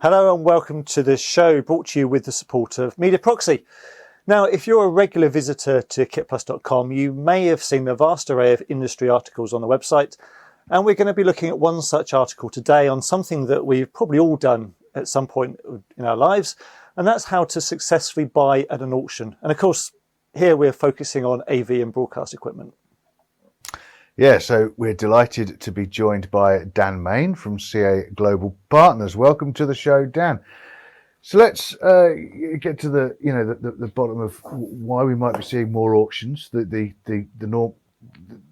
Hello and welcome to the show, brought to you with the support of Media Proxy. Now, if you're a regular visitor to kitplus.com, you may have seen the vast array of industry articles on the website, and we're going to be looking at one such article today on something that we've probably all done at some point in our lives, and that's how to successfully buy at an auction. And of course, here we're focusing on AV and broadcast equipment. Yeah, so we're delighted to be joined by Dan Main from CA Global Partners. Welcome to the show, Dan. So let's get to the bottom of why we might be seeing more auctions. The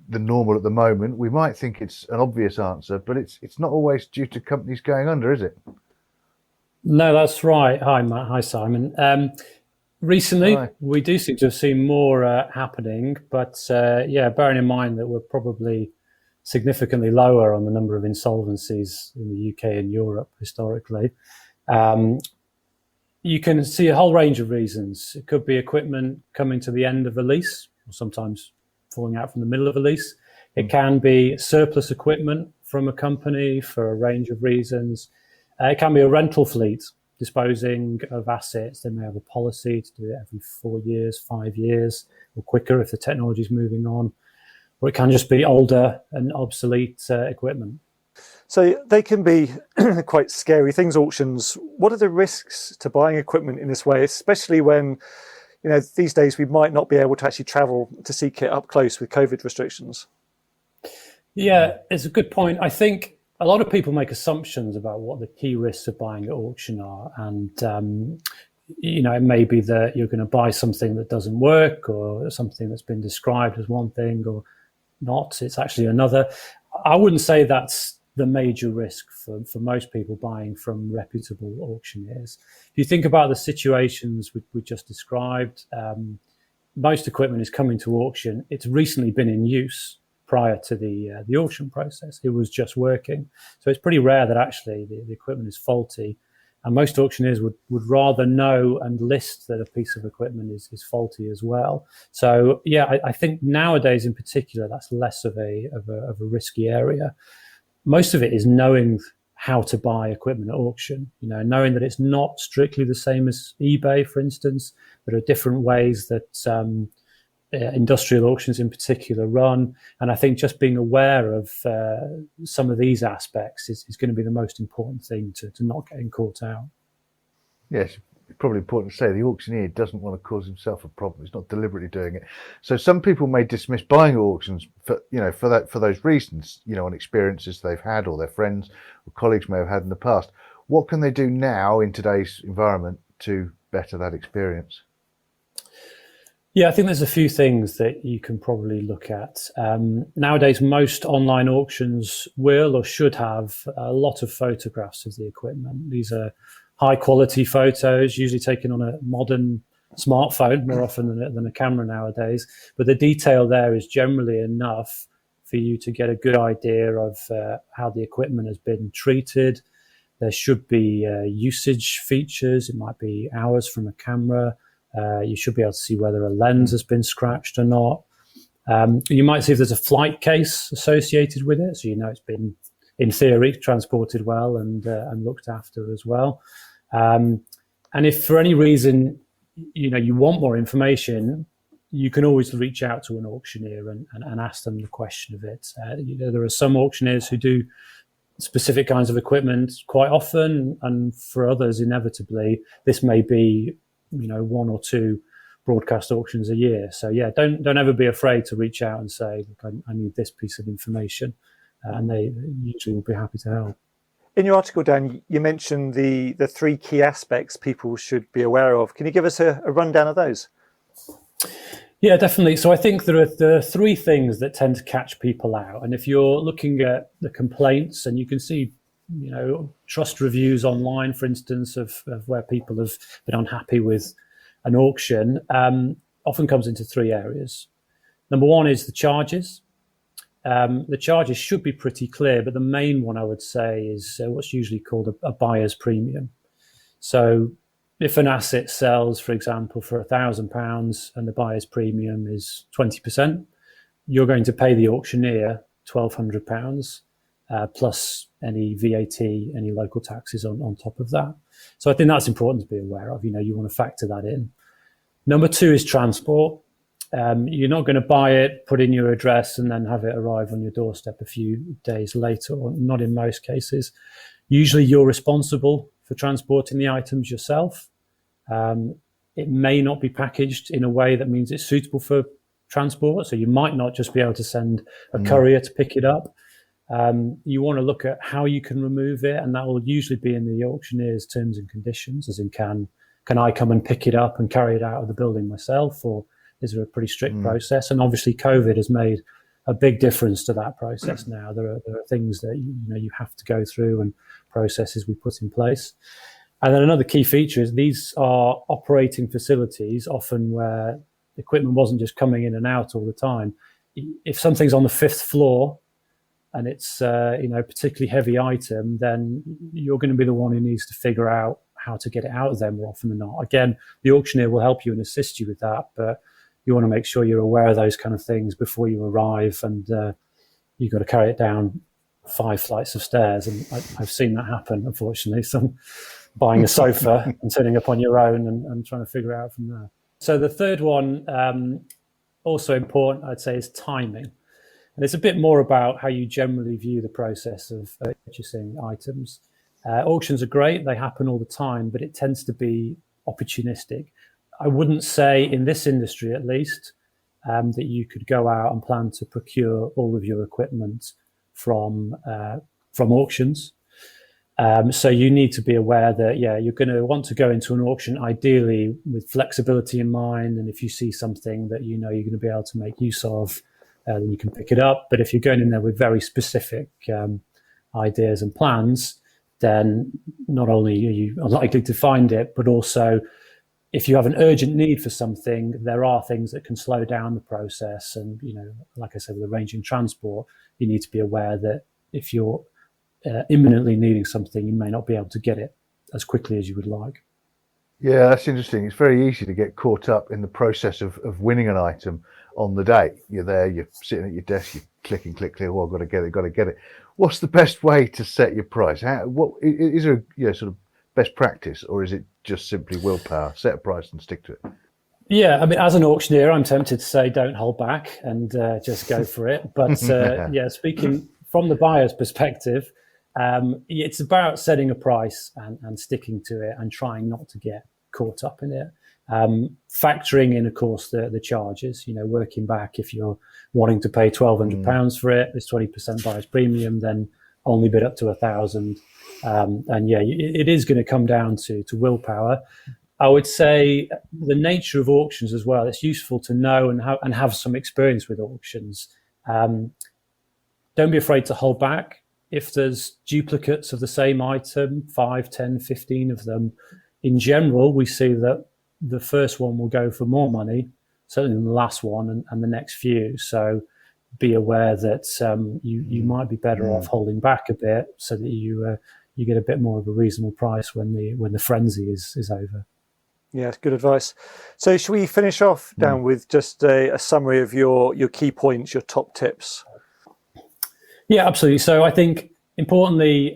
normal at the moment. We might think it's an obvious answer, but it's not always due to companies going under, is it? No, that's right. Hi, Matt. Hi, Simon. Recently, Hi. We do seem to have seen more happening, but bearing in mind that we're probably significantly lower on the number of insolvencies in the UK and Europe historically. You can see a whole range of reasons. It could be equipment coming to the end of a lease, or sometimes falling out from the middle of a lease. It can be surplus equipment from a company for a range of reasons. It can be a rental fleet disposing of assets. They may have a policy to do it every 4 years, 5 years, or quicker if the technology is moving on. Or it can just be older and obsolete equipment. So they can be quite scary things, auctions. What are the risks to buying equipment in this way, especially when, these days we might not be able to actually travel to see kit up close with COVID restrictions? Yeah, it's a good point. I think a lot of people make assumptions about what the key risks of buying at auction are. And, it may be that you're going to buy something that doesn't work, or something that's been described as one thing or not. It's actually another. I wouldn't say that's the major risk for most people buying from reputable auctioneers. If you think about the situations we just described, most equipment is coming to auction. It's recently been in use prior to the auction process. It was just working. So it's pretty rare that actually the equipment is faulty. And most auctioneers would rather know and list that a piece of equipment is faulty as well. So yeah, I think nowadays in particular, that's less of a risky area. Most of it is knowing how to buy equipment at auction, knowing that it's not strictly the same as eBay, for instance. There are different ways that industrial auctions in particular run. And I think just being aware of some of these aspects is going to be the most important thing to not getting caught out. Yes, it's probably important to say the auctioneer doesn't want to cause himself a problem. He's not deliberately doing it. So some people may dismiss buying auctions for those reasons, on experiences they've had or their friends or colleagues may have had in the past. What can they do now in today's environment to better that experience? Yeah, I think there's a few things that you can probably look at. Nowadays, most online auctions will or should have a lot of photographs of the equipment. These are high quality photos, usually taken on a modern smartphone more often than a camera nowadays. But the detail there is generally enough for you to get a good idea of how the equipment has been treated. There should be usage features. It might be hours from a camera. You should be able to see whether a lens has been scratched or not. You might see if there's a flight case associated with it, so it's been, in theory, transported well and looked after as well. And if for any reason you want more information, you can always reach out to an auctioneer and ask them the question of it. There are some auctioneers who do specific kinds of equipment quite often, and for others, inevitably, this may be 1 or 2 broadcast auctions a year. So yeah, don't ever be afraid to reach out and say, look, I need this piece of information, and they usually will be happy to help. In your article, Dan, you mentioned the 3 key aspects people should be aware of. Can you give us a rundown of those? Yeah, definitely. So I think there are 3 things that tend to catch people out. And if you're looking at the complaints, and you can see trust reviews online, for instance, of where people have been unhappy with an auction, often comes into 3 areas. Number 1 is the charges. The charges should be pretty clear, but the main one I would say is what's usually called a buyer's premium. So if an asset sells, for example, for £1,000 and the buyer's premium is 20%, you're going to pay the auctioneer £1,200. plus any VAT, any local taxes on top of that. So I think that's important to be aware of. You want to factor that in. Number 2 is transport. You're not going to buy it, put in your address, and then have it arrive on your doorstep a few days later, or not in most cases. Usually you're responsible for transporting the items yourself. It may not be packaged in a way that means it's suitable for transport, so you might not just be able to send a courier to pick it up. You want to look at how you can remove it, and that will usually be in the auctioneer's terms and conditions, as in can I come and pick it up and carry it out of the building myself, or is there a pretty strict process? And obviously COVID has made a big difference to that process now. There are things that you have to go through and processes we put in place. And then another key feature is these are operating facilities, often where equipment wasn't just coming in and out all the time. If something's on the 5th floor and it's a particularly heavy item, then you're going to be the one who needs to figure out how to get it out of there more often than not. Again, the auctioneer will help you and assist you with that, but you want to make sure you're aware of those kind of things before you arrive, and you've got to carry it down 5 flights of stairs. And I've seen that happen, unfortunately. Some buying a sofa and turning up on your own and trying to figure it out from there. So the third one, also important, I'd say, is timing. And it's a bit more about how you generally view the process of purchasing items. Auctions are great, they happen all the time, but it tends to be opportunistic. I wouldn't say, in this industry at least, that you could go out and plan to procure all of your equipment from auctions. So you need to be aware that, you're going to want to go into an auction ideally with flexibility in mind. And if you see something that you're going to be able to make use of, then you can pick it up. But if you're going in there with very specific ideas and plans, then not only are you unlikely to find it, but also if you have an urgent need for something, there are things that can slow down the process. And, like I said, with arranging transport, you need to be aware that if you're imminently needing something, you may not be able to get it as quickly as you would like. Yeah, that's interesting. It's very easy to get caught up in the process of winning an item on the day. You're there, you're sitting at your desk, you're clicking, click, click. Oh, I've got to get it. What's the best way to set your price? What is there sort of best practice, or is it just simply willpower? Set a price and stick to it. Yeah, I mean, as an auctioneer, I'm tempted to say don't hold back and just go for it. But speaking from the buyer's perspective, it's about setting a price and sticking to it and trying not to get caught up in it. Factoring in, of course, the charges, working back. If you're wanting to pay £1,200 for it, there's 20% buyer's premium, then only bid up to 1,000. It is going to come down to willpower. I would say the nature of auctions as well, it's useful to know and have some experience with auctions. Don't be afraid to hold back. If there's duplicates of the same item, 5, 10, 15 of them, in general, we see that the first one will go for more money, certainly than the last one and the next few. So be aware that you might be better off holding back a bit so that you get a bit more of a reasonable price when the frenzy is over. Yeah, good advice. So should we finish off, Dan, with just a summary of your key points, your top tips? Yeah, absolutely. So I think, importantly,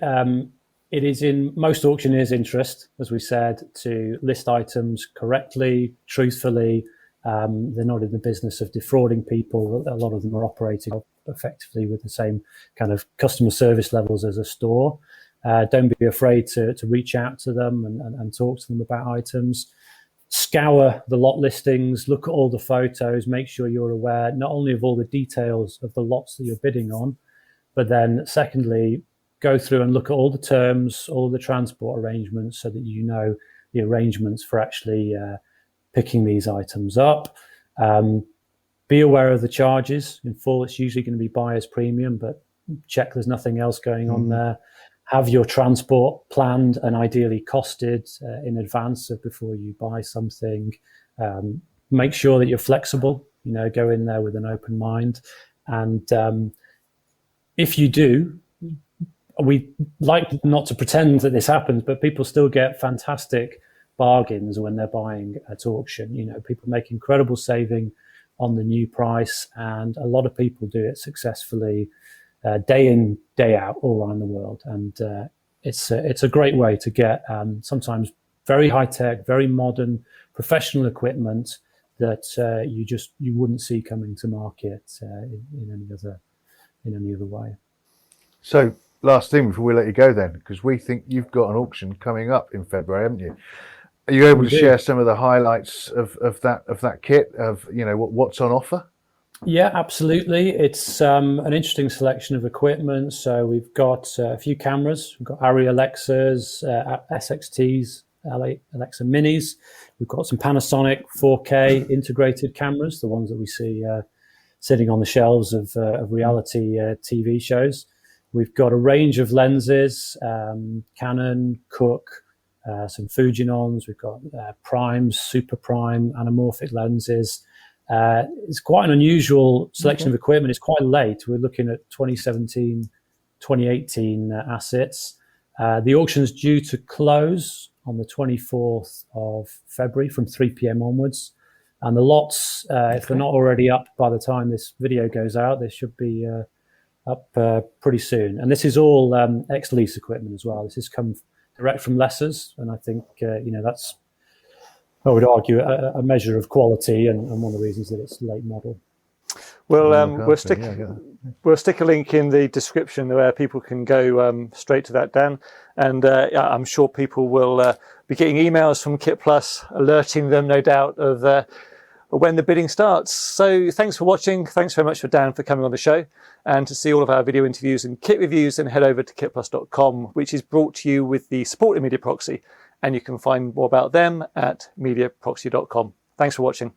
it is in most auctioneers' interest, as we said, to list items correctly, truthfully. They're not in the business of defrauding people. A lot of them are operating effectively with the same kind of customer service levels as a store. Don't be afraid to reach out to them and talk to them about items. Scour the lot listings, look at all the photos, make sure you're aware not only of all the details of the lots that you're bidding on, but then secondly, go through and look at all the terms, all the transport arrangements, so that you know the arrangements for actually picking these items up. Be aware of the charges. In full, it's usually going to be buyer's premium, but check there's nothing else going on there. Have your transport planned and ideally costed in advance of before you buy something. Make sure that you're flexible, go in there with an open mind. And if you do, we like not to pretend that this happens, but people still get fantastic bargains when they're buying at auction. People make incredible saving on the new price, and a lot of people do it successfully day in, day out, all around the world. And it's a great way to get sometimes very high tech, very modern, professional equipment that you wouldn't see coming to market in any other way. So, last thing before we let you go, then, because we think you've got an auction coming up in February, haven't you? Are you able to share some of the highlights of that kit, of what's on offer? Yeah, absolutely. It's an interesting selection of equipment. So we've got a few cameras. We've got Arri Alexas, SXTs, Alexa Minis. We've got some Panasonic 4K integrated cameras, the ones that we see sitting on the shelves of reality TV shows. We've got a range of lenses, Canon, Cooke, some Fujinons. We've got primes, super prime, anamorphic lenses. It's quite an unusual selection of equipment. It's quite late. We're looking at 2017, 2018 assets. The auction's due to close on the 24th of February from 3 p.m. onwards. And the lots, if they're not already up by the time this video goes out, they should be up pretty soon. And this is all ex-lease equipment as well. This has come direct from lessors, and I think that's, I would argue, a measure of quality and one of the reasons that it's late model. Well, we'll stick a link in the description where people can go straight to that, Dan. And I'm sure people will be getting emails from Kit Plus alerting them, no doubt, of when the bidding starts. So thanks for watching. Thanks very much for Dan for coming on the show. And to see all of our video interviews and kit reviews, then head over to kitplus.com, which is brought to you with the support of Media Proxy. And you can find more about them at mediaproxy.com. Thanks for watching.